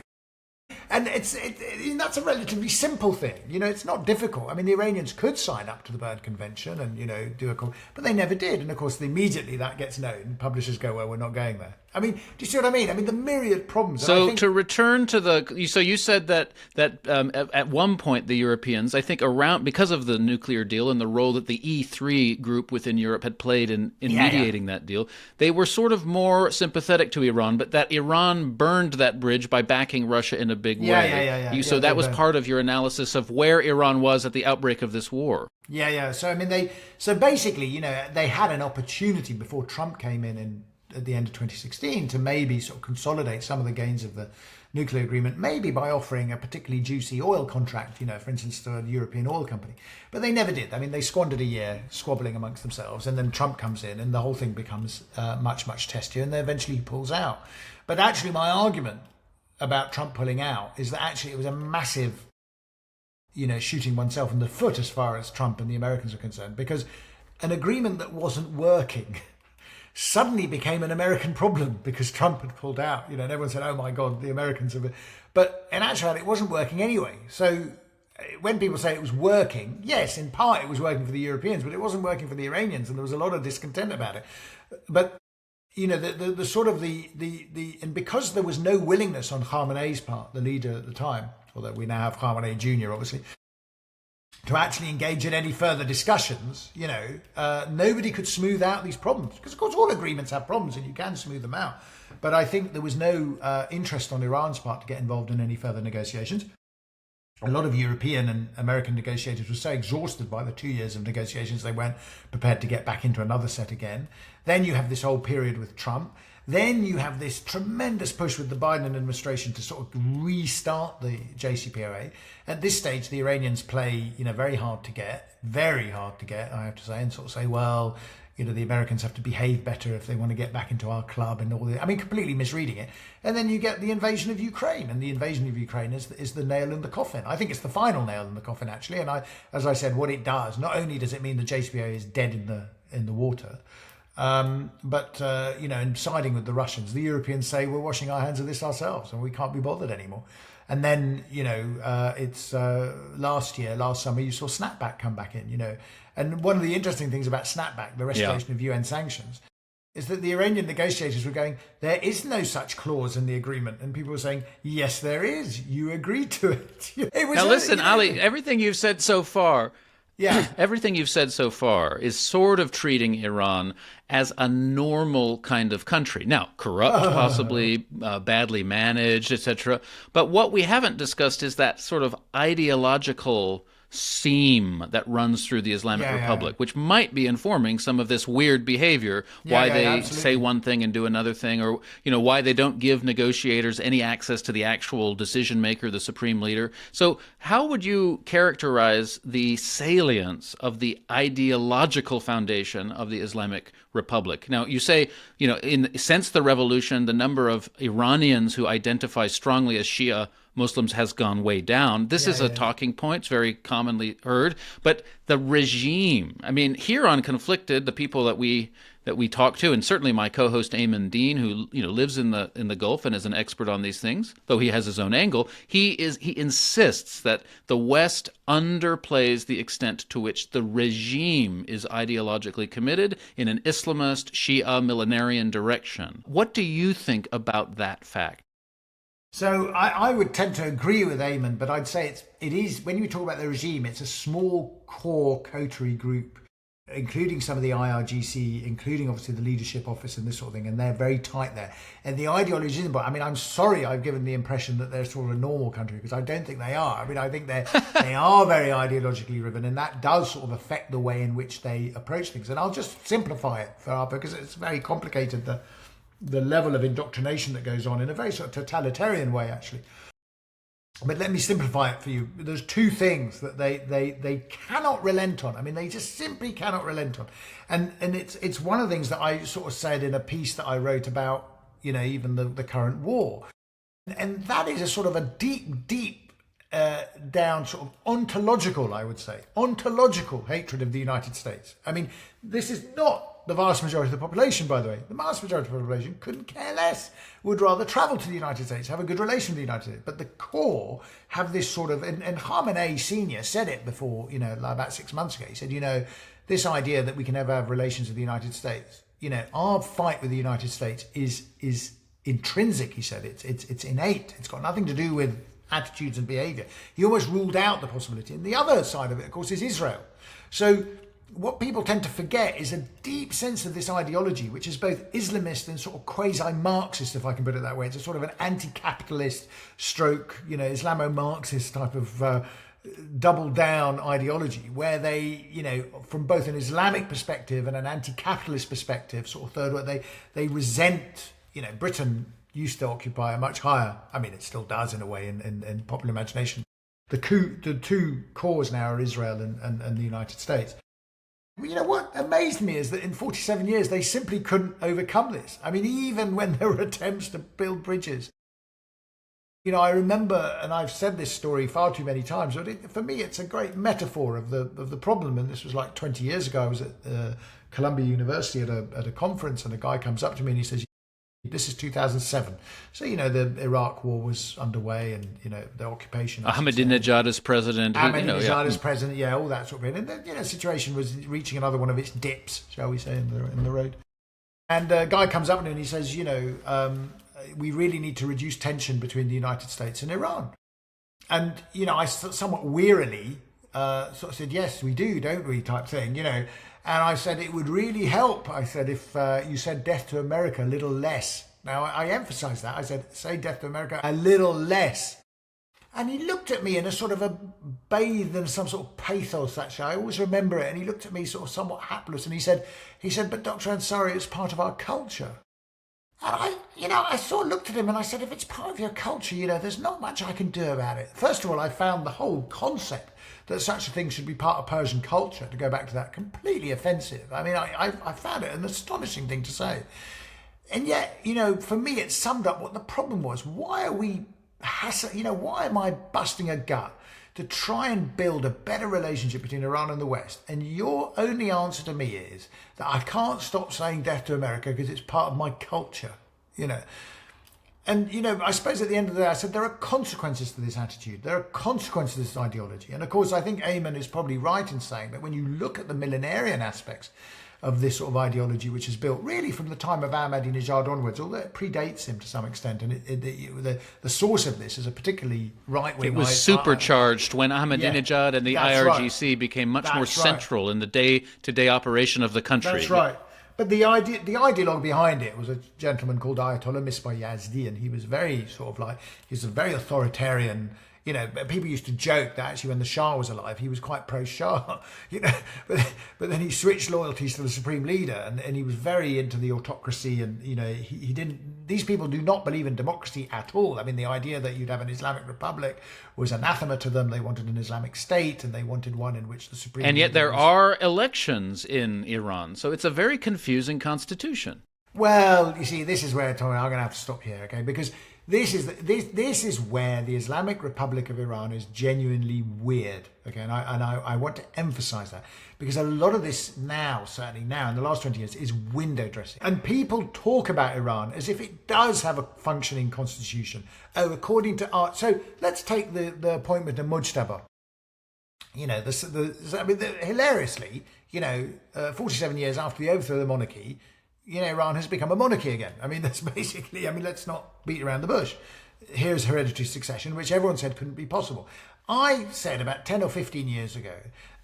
And that's a relatively simple thing. It's not difficult. I mean, the Iranians could sign up to the Berne Convention and, do but they never did. And of course, immediately that gets known. Publishers go, well, we're not going there. I mean, do you see what I mean? I mean, the myriad problems. So to return to so you said that at one point the Europeans, I think because of the nuclear deal and the role that the E3 group within Europe had played in mediating that deal, they were sort of more sympathetic to Iran, but that Iran burned that bridge by backing Russia in a big way. So that was part of your analysis of where Iran was at the outbreak of this war. Yeah. So I mean, so basically, they had an opportunity before Trump came in at the end of 2016 to maybe sort of consolidate some of the gains of the nuclear agreement, maybe by offering a particularly juicy oil contract, for instance, to a European oil company. But they never did. I mean, they squandered a year squabbling amongst themselves, and then Trump comes in and the whole thing becomes much, much testier, and then eventually he pulls out. But actually, my argument about Trump pulling out is that actually it was a massive, shooting oneself in the foot as far as Trump and the Americans are concerned, because an agreement that wasn't working suddenly became an American problem because Trump had pulled out, and everyone said, oh my God, the Americans have... But in actuality, it wasn't working anyway. So when people say it was working, yes, in part it was working for the Europeans, but it wasn't working for the Iranians, and there was a lot of discontent about it. But, the sort of and because there was no willingness on Khamenei's part, the leader at the time, although we now have Khamenei Jr., obviously, to actually engage in any further discussions, nobody could smooth out these problems. Because, of course, all agreements have problems and you can smooth them out. But I think there was no interest on Iran's part to get involved in any further negotiations. A lot of European and American negotiators were so exhausted by the 2 years of negotiations, they weren't prepared to get back into another set again. Then you have this whole period with Trump. Then you have this tremendous push with the Biden administration to sort of restart the JCPOA. At this stage, the Iranians play, very hard to get, I have to say, and sort of say, well, the Americans have to behave better if they want to get back into our club and all that. I mean, completely misreading it. And then you get the invasion of Ukraine, and the invasion of Ukraine is the nail in the coffin. I think it's the final nail in the coffin, actually. And as I said, what it does, not only does it mean the JCPOA is dead in the water, but in siding with the Russians, the Europeans say we're washing our hands of this ourselves and we can't be bothered anymore. And then, it's last summer, you saw snapback come back in, And one of the interesting things about snapback, the restoration of UN sanctions, is that the Iranian negotiators were going, there is no such clause in the agreement. And people were saying, yes, there is. You agreed to it. Now listen, Ali, everything you've said so far... Everything you've said so far is sort of treating Iran as a normal kind of country. Now, corrupt, possibly, badly managed, etc. But what we haven't discussed is that sort of ideological seam that runs through the Islamic Republic, which might be informing some of this weird behavior, why they say one thing and do another thing, or why they don't give negotiators any access to the actual decision maker, the supreme leader. So how would you characterize the salience of the ideological foundation of the Islamic Republic? Now, you say, since the revolution, the number of Iranians who identify strongly as Shia Muslims has gone way down. This is a talking point. It's very commonly heard. But the regime, I mean, here on Conflicted, the people that we talk to, and certainly my co-host Eamon Dean, who lives in the Gulf and is an expert on these things, though he has his own angle, he insists that the West underplays the extent to which the regime is ideologically committed in an Islamist, Shia, millenarian direction. What do you think about that fact? So I would tend to agree with Eamon, but I'd say it is when you talk about the regime, it's a small core coterie group including some of the IRGC, including obviously the leadership office and this sort of thing, and they're very tight there. And the ideology isn't, but I mean, I'm sorry I've given the impression that they're sort of a normal country, because I don't think they are. I mean, I think they are very ideologically driven, and that does sort of affect the way in which they approach things. And I'll just simplify it for Arthur, because it's very complicated, the level of indoctrination that goes on in a very sort of totalitarian way, actually. But let me simplify it for you. There's two things that they cannot relent on. I mean, they just simply cannot relent on. And it's one of the things that I sort of said in a piece that I wrote about, you know, even the current war. And that is a sort of a deep down sort of ontological, I would say, ontological hatred of the United States. I mean, this is not the vast majority of the population, by the way. The vast majority of the population couldn't care less, would rather travel to the United States, have a good relation with the United States. But the core have this sort of, and Khamenei Sr. said it before, you know, like about 6 months ago. He said, you know, this idea that we can never have relations with the United States, you know, our fight with the United States is intrinsic, he said. It's innate. It's got nothing to do with attitudes and behavior. He almost ruled out the possibility. And the other side of it, of course, is Israel. So what people tend to forget is a deep sense of this ideology, which is both Islamist and sort of quasi-Marxist, if I can put it that way. It's a sort of an anti-capitalist stroke, you know, Islamo-Marxist type of double-down ideology, where they, you know, from both an Islamic perspective and an anti-capitalist perspective, sort of third world, they resent, you know, Britain used to occupy a much higher, I mean, it still does in a way in popular imagination. The two cores now are Israel and the United States. You know, what amazed me is that in 47 years, they simply couldn't overcome this. I mean, even when there were attempts to build bridges. You know, I remember, and I've said this story far too many times, but for me, it's a great metaphor of the problem. And this was like 20 years ago. I was at Columbia University at a conference, and a guy comes up to me and he says, this is 2007. So, you know, the Iraq war was underway, and, you know, the occupation. Ahmadinejad is president. Ahmadinejad is president, yeah, all that sort of thing. And the, you know, situation was reaching another one of its dips, shall we say, in the road. And a guy comes up to me and he says, you know, we really need to reduce tension between the United States and Iran. And, you know, I somewhat wearily sort of said, yes, we do, don't we, type thing, you know. And I said, it would really help, I said, if you said death to America a little less. Now, I emphasised that. I said, say death to America a little less. And he looked at me in a sort of a bathed in some sort of pathos, actually. I always remember it. And he looked at me sort of somewhat hapless. And he said, but Dr. Ansari, it's part of our culture. And I sort of looked at him and I said, if it's part of your culture, you know, there's not much I can do about it. First of all, I found the whole concept that such a thing should be part of Persian culture, to go back to that, completely offensive. I mean, I found it an astonishing thing to say. And yet, you know, for me, it summed up what the problem was. Why are we, you know, why am I busting a gut to try and build a better relationship between Iran and the West? And your only answer to me is that I can't stop saying death to America because it's part of my culture, you know. And, you know, I suppose at the end of the day, I said there are consequences to this attitude. There are consequences to this ideology. And, of course, I think Ayman is probably right in saying that when you look at the millenarian aspects of this sort of ideology, which is built really from the time of Ahmadinejad onwards, although it predates him to some extent, and the source of this is a particularly right-wing... It was supercharged when Ahmadinejad and the IRGC became much more central in the day-to-day operation of the country. That's right. But the ideologue behind it was a gentleman called Ayatollah Misbah Yazdi, and he was very sort of like, he's a very authoritarian, you know. People used to joke that actually when the Shah was alive, he was quite pro-Shah, you know, but then he switched loyalties to the supreme leader, and he was very into the autocracy, and, you know, he didn't, these people do not believe in democracy at all. I mean, the idea that you'd have an Islamic republic was anathema to them. They wanted an Islamic state, and they wanted one in which the supreme and yet there was... are elections in Iran, so it's a very confusing constitution. Well, you see, this is where, Tommy, I'm going to have to stop here, okay? Because this is where the Islamic Republic of Iran is genuinely weird, okay? And I want to emphasize that, because a lot of this now, certainly now in the last 20 years, is window dressing. And people talk about Iran as if it does have a functioning constitution. Oh, according to art. So let's take the appointment of Mujtaba. You know, hilariously, you know, 47 years after the overthrow of the monarchy, you know, Iran has become a monarchy again. I mean, that's basically, I mean, let's not beat around the bush. Here's hereditary succession, which everyone said couldn't be possible. I said about 10 or 15 years ago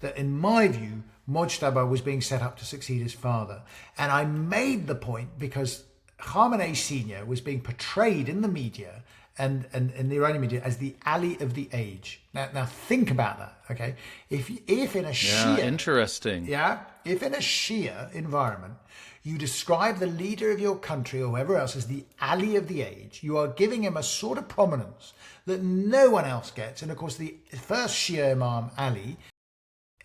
that in my view, Mojtaba was being set up to succeed his father. And I made the point because Khamenei Sr. was being portrayed in the media and in the Iranian media as the Ali of the age. Now think about that, okay? If in a Shia... Interesting. Yeah, if in a Shia environment, you describe the leader of your country or whoever else as the Ali of the age, you are giving him a sort of prominence that no one else gets. And of course, the first Shia Imam, Ali,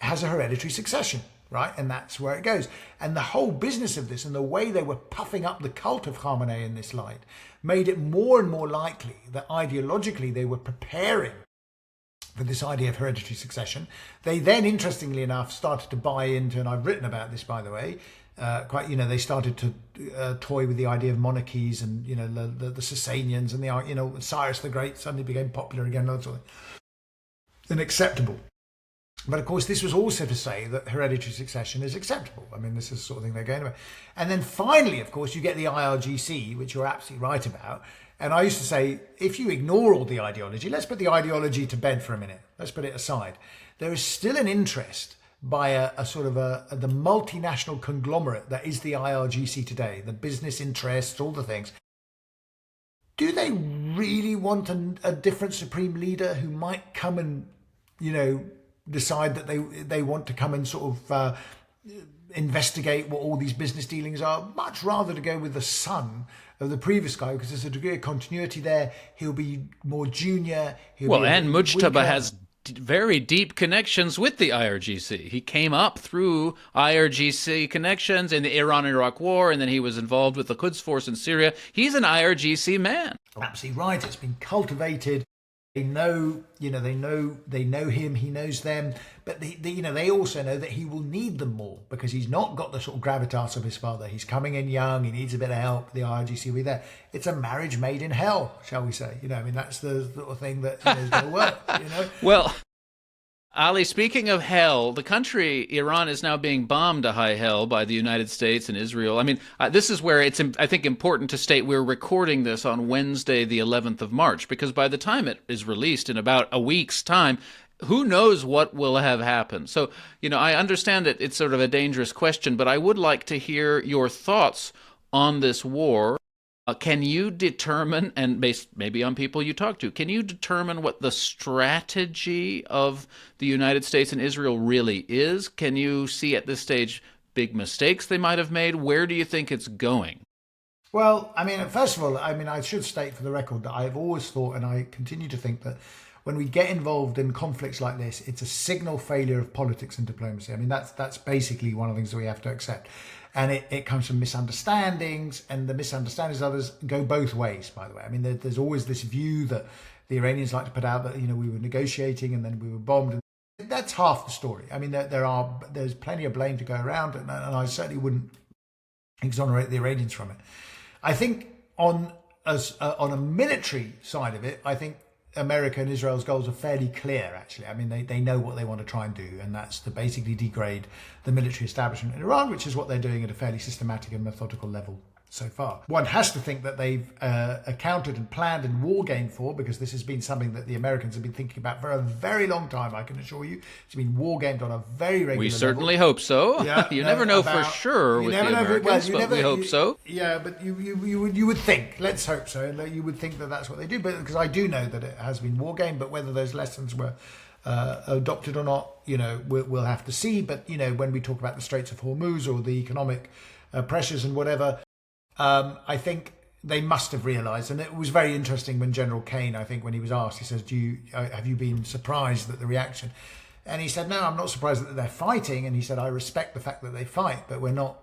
has a hereditary succession, right? And that's where it goes. And the whole business of this and the way they were puffing up the cult of Khamenei in this light made it more and more likely that ideologically they were preparing for this idea of hereditary succession. They then, interestingly enough, started to buy into, and I've written about this, by the way, they started to toy with the idea of monarchies and, the Sasanians and Cyrus the Great suddenly became popular again and acceptable. But of course, this was also to say that hereditary succession is acceptable. I mean, this is the sort of thing they're going about. And then finally, of course, you get the IRGC, which you're absolutely right about. And I used to say, if you ignore all the ideology, let's put the ideology to bed for a minute. Let's put it aside. There is still an interest by a sort of the multinational conglomerate that is the IRGC today, the business interests, all the things. Do they really want a different supreme leader who might come and, decide that they want to come and sort of investigate what all these business dealings are? Much rather to go with the son of the previous guy, because there's a degree of continuity there. He'll be more junior. And Mujtaba has very deep connections with the IRGC. He came up through IRGC connections in the Iran-Iraq War, and then he was involved with the Quds Force in Syria. He's an IRGC man. Absolutely right. It's been cultivated. They know him, he knows them, but they also know that he will need them more because he's not got the sort of gravitas of his father. He's coming in young, he needs a bit of help, the IRGC will be there. It's a marriage made in hell, shall we say. That's the sort of thing that is going to work, Well, Ali, speaking of hell, the country, Iran, is now being bombed to high hell by the United States and Israel. I mean, this is where it's, I think, important to state we're recording this on Wednesday, the 11th of March, because by the time it is released in about a week's time, who knows what will have happened. So, I understand that it's sort of a dangerous question, but I would like to hear your thoughts on this war. Can you determine, and based maybe on people you talk to, can you determine what the strategy of the United States and Israel really is? Can you see at this stage big mistakes they might have made? Where do you think it's going? Well, first of all, I should state for the record that I've always thought, and I continue to think, that when we get involved in conflicts like this, it's a signal failure of politics and diplomacy. That's basically one of the things that we have to accept. And it comes from misunderstandings, and the misunderstandings of others go both ways, by the way. There's always this view that the Iranians like to put out that, we were negotiating and then we were bombed. And that's half the story. There's plenty of blame to go around, and I certainly wouldn't exonerate the Iranians from it. I think on a military side of it, I think America and Israel's goals are fairly clear, actually. They know what they want to try and do, and that's to basically degrade the military establishment in Iran, which is what they're doing at a fairly systematic and methodical level so far. One has to think that they've accounted and planned and war gamed for, because this has been something that the Americans have been thinking about for a very long time, I can assure you. It's been war gamed on a very regular level. We certainly hope so. Yeah, you never know for sure with the Americans, but we hope so. Yeah, but you would think, let's hope so, and you would think that that's what they do, but because I do know that it has been war gamed, but whether those lessons were adopted or not, we'll have to see. But when we talk about the Straits of Hormuz or the economic pressures and whatever, I think they must have realised, and it was very interesting when General Kane, I think, when he was asked, he says, have you been surprised at the reaction? And he said, no, I'm not surprised that they're fighting. And he said, I respect the fact that they fight, but we're not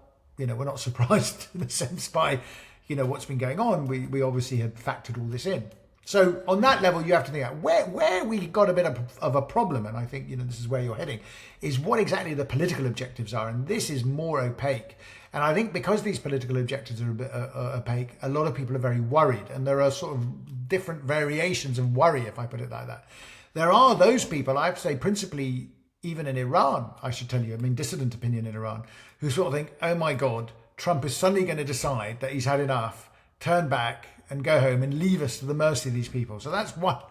surprised in a sense by, what's been going on. We obviously had factored all this in. So on that level, you have to think out where we got a bit of a problem, and I think this is where you're heading, is what exactly the political objectives are, and this is more opaque. And I think because these political objectives are a bit opaque, a lot of people are very worried, and there are sort of different variations of worry, if I put it like that. There are those people, I have to say, principally even in Iran, I should tell you, dissident opinion in Iran, who sort of think, oh my God, Trump is suddenly going to decide that he's had enough, turn back and go home and leave us to the mercy of these people. So that's one.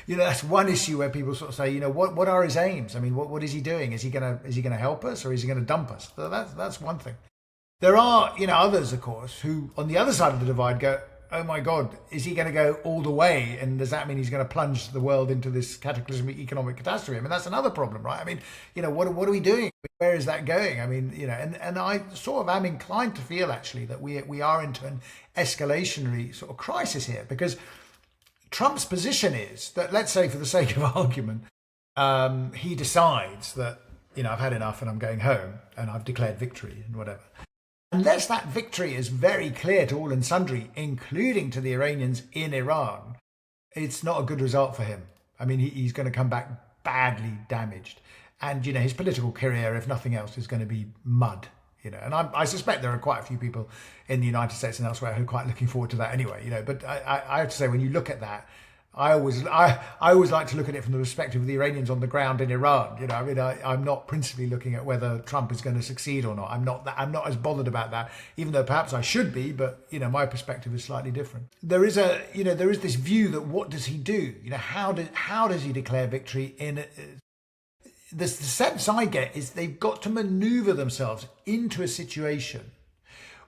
That's one issue where people sort of say, what are his aims? I mean, what is he doing? Is he gonna help us, or is he gonna dump us? So that's one thing. There are, others, of course, who on the other side of the divide go, oh my God, is he going to go all the way? And does that mean he's going to plunge the world into this cataclysmic economic catastrophe? I mean, that's another problem, right? I mean, what are we doing? Where is that going? I mean, and I sort of am inclined to feel actually that we are into an escalationary sort of crisis here, because Trump's position is that, let's say for the sake of argument, he decides that, I've had enough and I'm going home and I've declared victory and whatever. Unless that victory is very clear to all and sundry, including to the Iranians in Iran, it's not a good result for him. I mean, he's going to come back badly damaged. And, his political career, if nothing else, is going to be mud. And I suspect there are quite a few people in the United States and elsewhere who are quite looking forward to that anyway. But I have to say, when you look at that, I always like to look at it from the perspective of the Iranians on the ground in Iran. I'm not principally looking at whether Trump is going to succeed or not. I'm not as bothered about that, even though perhaps I should be. But my perspective is slightly different. There is this view that what does he do? How does he declare victory? The sense I get is they've got to maneuver themselves into a situation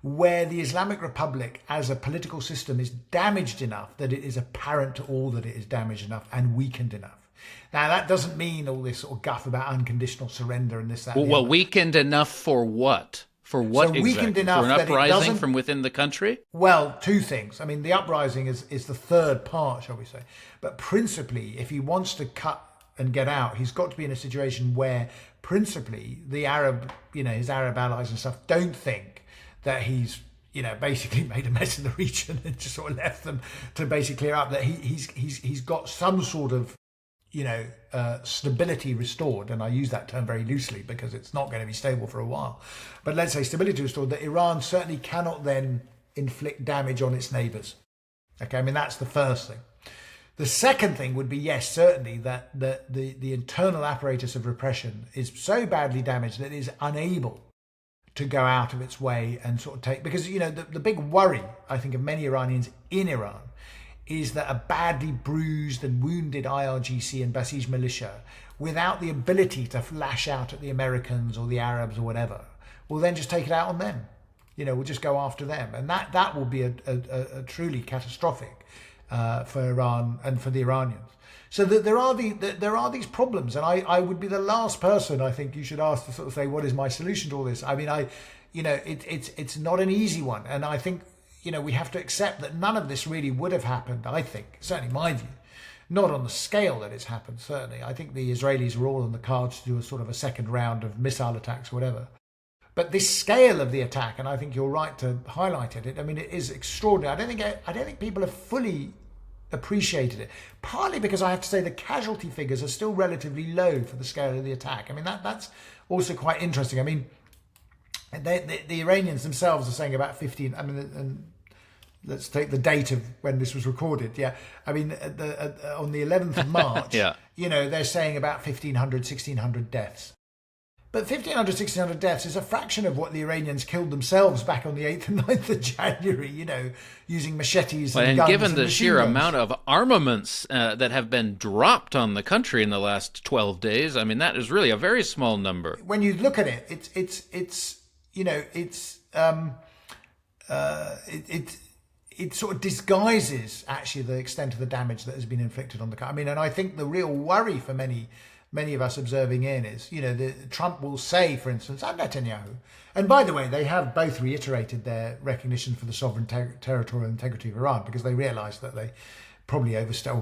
where the Islamic Republic as a political system is damaged enough that it is apparent to all that it is damaged enough and weakened enough. Now, that doesn't mean all this sort of guff about unconditional surrender and this, that, and the other. Weakened enough for what? For what So exactly? weakened enough for an that it uprising doesn't- from within the country? Well, two things. I mean, the uprising is the third part, shall we say. But principally, if he wants to cut and get out, he's got to be in a situation where principally the Arab, his Arab allies and stuff don't think that he's, basically made a mess in the region and just sort of left them to basically clear up, that he's got some sort of, stability restored. And I use that term very loosely because it's not going to be stable for a while. But let's say stability restored, that Iran certainly cannot then inflict damage on its neighbours. Okay, I mean, that's the first thing. The second thing would be, yes, certainly that the internal apparatus of repression is so badly damaged that it is unable to go out of its way and sort of take, because the big worry I think of many Iranians in Iran is that a badly bruised and wounded IRGC and Basij militia, without the ability to lash out at the Americans or the Arabs or whatever, will then just take it out on them. We'll just go after them, and that will be a truly catastrophic for Iran and for the Iranians. So that there are these problems, and I would be the last person I think you should ask to sort of say, what is my solution to all this? I mean, it's not an easy one, and I think we have to accept that none of this really would have happened. I think, certainly my view, not on the scale that it's happened. Certainly, I think the Israelis were all on the cards to do a sort of a second round of missile attacks, or whatever. But this scale of the attack, and I think you're right to highlight it. I mean, it is extraordinary. I don't think people have fully appreciated it, partly because I have to say the casualty figures are still relatively low for the scale of the attack. I mean, that's also quite interesting. I mean, the Iranians themselves are saying about 15. I mean, and let's take the date of when this was recorded. Yeah, I mean, on the 11th of March, Yeah. They're saying about 1,500, 1,600 deaths. But 1,500, 1,600 deaths is a fraction of what the Iranians killed themselves back on the 8th and 9th of January, using machetes and guns. And given and the machine sheer guns. amount of armaments that have been dropped on the country in the last 12 days, I mean, that is really a very small number. When you look at it, it sort of disguises actually the extent of the damage that has been inflicted on the country. I mean, and I think the real worry for many of us observing in is, Trump will say, for instance, and Netanyahu, and by the way, they have both reiterated their recognition for the sovereign territorial integrity of Iran, because they realised that they probably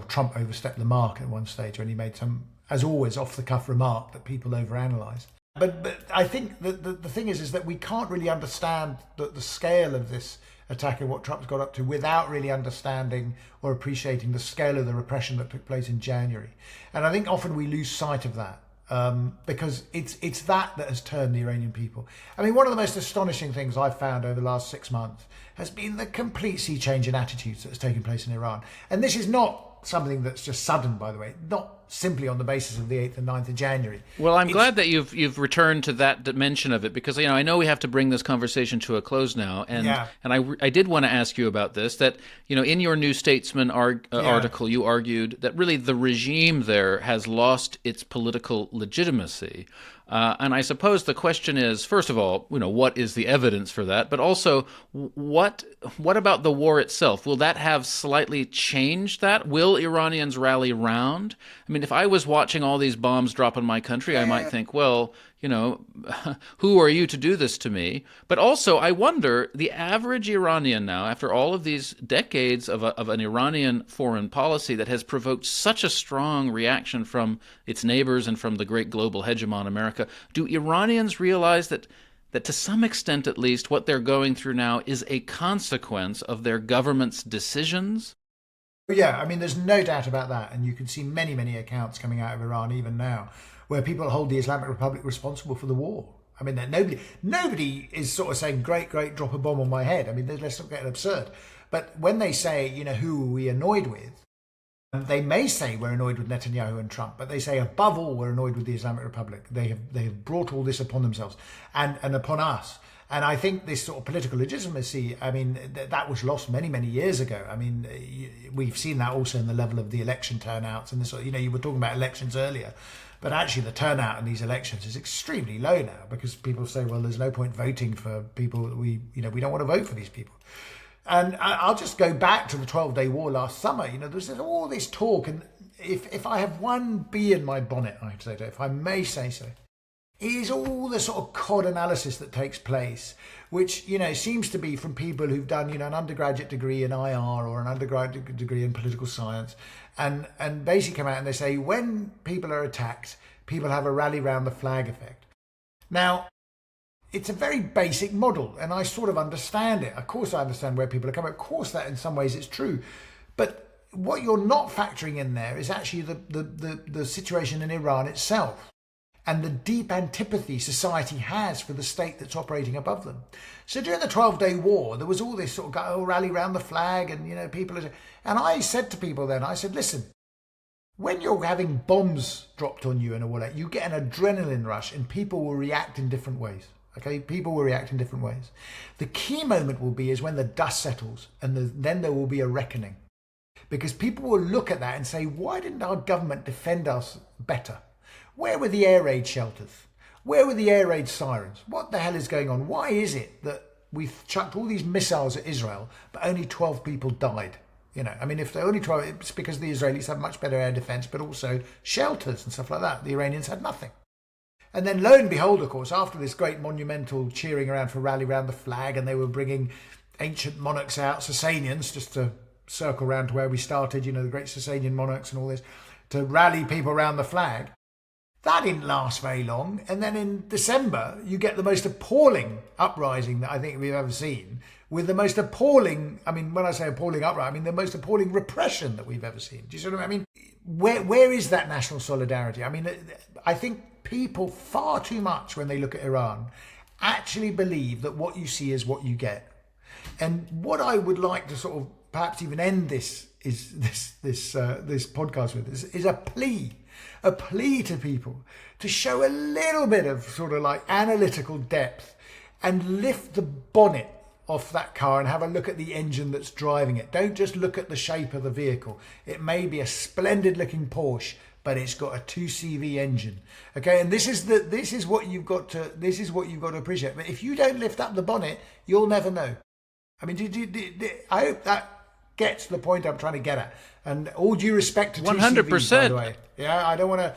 Trump overstepped the mark at one stage when he made some, as always, off-the-cuff remark that people overanalyze. But I think the thing is that we can't really understand the scale of this attack and what Trump's got up to without really understanding or appreciating the scale of the repression that took place in January. And I think often we lose sight of that because it's that has turned the Iranian people. I mean, one of the most astonishing things I've found over the last 6 months has been the complete sea change in attitudes that has taken place in Iran. And this is not not something that's just sudden, by the way, not simply on the basis of the 8th and 9th of January. Well, I'm glad that you've returned to that dimension of it, because I know we have to bring this conversation to a close now, and I did want to ask you about this. That in your New Statesman article, you argued that really the regime there has lost its political legitimacy. And I suppose the question is, first of all, what is the evidence for that? But also, what about the war itself? Will that have slightly changed that? Will Iranians rally round? I mean, if I was watching all these bombs drop on my country, I might think, well, who are you to do this to me? But also, I wonder, the average Iranian now, after all of these decades of an Iranian foreign policy that has provoked such a strong reaction from its neighbors and from the great global hegemon America, do Iranians realize that to some extent at least what they're going through now is a consequence of their government's decisions? Yeah, I mean, there's no doubt about that. And you can see many, many accounts coming out of Iran even now where people hold the Islamic Republic responsible for the war. I mean, nobody is sort of saying, great, drop a bomb on my head. I mean, let's not get absurd. But when they say, who are we annoyed with? They may say we're annoyed with Netanyahu and Trump, but they say above all we're annoyed with the Islamic Republic. They have brought all this upon themselves and upon us. And I think this sort of political legitimacy, I mean, that was lost many, many years ago. I mean, we've seen that also in the level of the election turnouts and this. You were talking about elections earlier, but actually the turnout in these elections is extremely low now because people say, well, there's no point voting for people that we don't want to vote for these people. And I'll just go back to the 12-day war last summer. There's all this talk, and if I have one bee in my bonnet, I have to say, if I may say so, is all the sort of cod analysis that takes place, which, seems to be from people who've done, an undergraduate degree in IR or an undergraduate degree in political science, and basically come out and they say, when people are attacked, people have a rally round the flag effect. Now, it's a very basic model, and I sort of understand it. Of course, I understand where people are coming. Of course, that in some ways it's true. But what you're not factoring in there is actually the situation in Iran itself and the deep antipathy society has for the state that's operating above them. So during the 12-day war, there was all this sort of rally around the flag and, people. And I said to people then, I said, listen, when you're having bombs dropped on you in a war, you get an adrenaline rush and people will react in different ways. Okay, people will react in different ways. The key moment will be is when the dust settles and then there will be a reckoning. Because people will look at that and say, why didn't our government defend us better? Where were the air raid shelters? Where were the air raid sirens? What the hell is going on? Why is it that we've chucked all these missiles at Israel, but only 12 people died? If they're only 12, it's because the Israelis have much better air defense, but also shelters and stuff like that. The Iranians had nothing. And then lo and behold, of course, after this great monumental cheering around for rally round the flag, and they were bringing ancient monarchs out, Sasanians, just to circle round to where we started, the great Sasanian monarchs and all this, to rally people around the flag. That didn't last very long. And then in December, you get the most appalling uprising that I think we've ever seen, with the most appalling, when I say appalling uprising, the most appalling repression that we've ever seen. Do you see what I mean? Where is that national solidarity? I think people far too much, when they look at Iran, actually believe that what you see is what you get. And what I would like to sort of perhaps even end this podcast with is a plea to people to show a little bit of sort of like analytical depth and lift the bonnet off that car and have a look at the engine that's driving it. Don't just look at the shape of the vehicle. It may be a splendid looking Porsche, but it's got a 2CV engine. Okay, and this is what you've got to appreciate. But if you don't lift up the bonnet, you'll never know. I hope that gets the point I'm trying to get at. And all due respect to 100%. TCVs, by the way. Yeah, I don't want to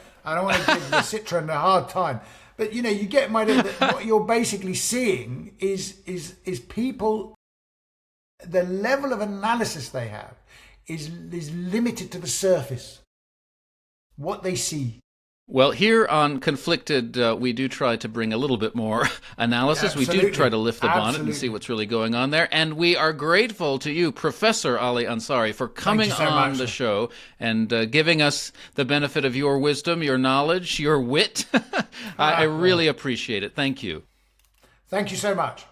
give the Citroen a hard time. But you get my idea that what you're basically seeing is people, the level of analysis they have is limited to the surface. What they see. Well, here on Conflicted, we do try to bring a little bit more analysis. Absolutely. We do try to lift the bonnet and see what's really going on there. And we are grateful to you, Professor Ali Ansari, for coming on the show and giving us the benefit of your wisdom, your knowledge, your wit. I really appreciate it. Thank you. Thank you so much.